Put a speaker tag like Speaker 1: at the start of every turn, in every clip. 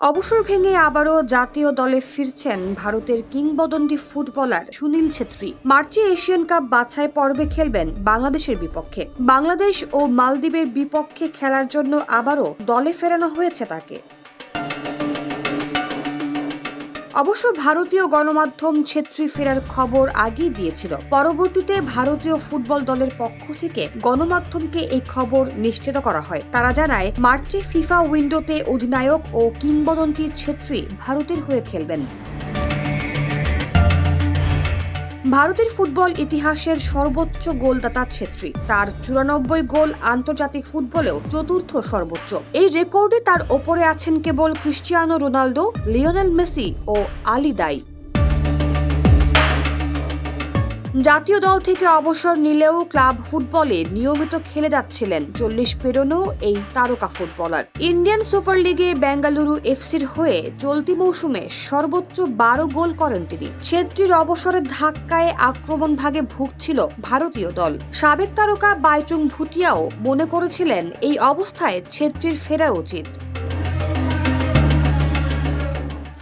Speaker 1: অবসর ভেঙে আবারও জাতীয় দলে ফিরছেন ভারতের কিংবদন্তি ফুটবলার সুনীল ছেত্রী। মার্চে এশিয়ান কাপ বাছাই পর্বে খেলবেন বাংলাদেশের বিপক্ষে। বাংলাদেশ ও মালদ্বীপের বিপক্ষে খেলার জন্য আবারও দলে ফেরানো হয়েছে তাকে। অবশ্য ভারতীয় গণমাধ্যম ছেত্রী ফেরার খবর আগেই দিয়েছিল। পরবর্তীতে ভারতীয় ফুটবল দলের পক্ষ থেকে গণমাধ্যমকে এই খবর নিশ্চিত করা হয়। তারা জানায়, মার্চে ফিফা উইন্ডোতে অধিনায়ক ও কিংবদন্তি ছেত্রী ভারতের হয়ে খেলবেন। ভারতের ফুটবল ইতিহাসের সর্বোচ্চ গোলদাতা ছেত্রী। তার 94 গোল আন্তর্জাতিক ফুটবলেও চতুর্থ সর্বোচ্চ। এই রেকর্ডে তার ওপরে আছেন কেবল ক্রিস্টিয়ানো রোনালদো, লিওনেল মেসি ও আলী দাই। জাতীয় দল থেকে অবসর নিলেও ক্লাব ফুটবলে নিয়মিত খেলে যাচ্ছিলেন 40 পেরোনো এই তারকা ফুটবলার। ইন্ডিয়ান সুপার লিগে বেঙ্গালুরু এফসির হয়ে চলতি মৌসুমে সর্বোচ্চ 12 গোল করেন তিনি। ছেত্রীর অবসরের ধাক্কায় আক্রমণ ভাগে ভুগছিল ভারতীয় দল। সাবেক তারকা বাইচুং ভুটিয়াও মনে করেছিলেন এই অবস্থায় ছেত্রীর ফেরা উচিত।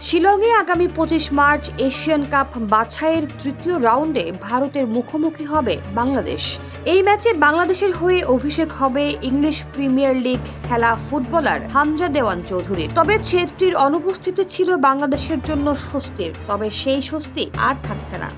Speaker 1: শিলংয়ে আগামী 25 মার্চ এশিয়ান কাপ বাছাইয়ের তৃতীয় রাউন্ডে ভারতের মুখোমুখি হবে বাংলাদেশ। এই ম্যাচে বাংলাদেশের হয়ে অভিষেক হবে ইংলিশ প্রিমিয়ার লিগ খেলা ফুটবলার হামজা দেওয়ান চৌধুরীর। তবে ছেত্রীর অনুপস্থিতি ছিল বাংলাদেশের জন্য স্বস্তির, তবে সেই স্বস্তি আর থাকছে না।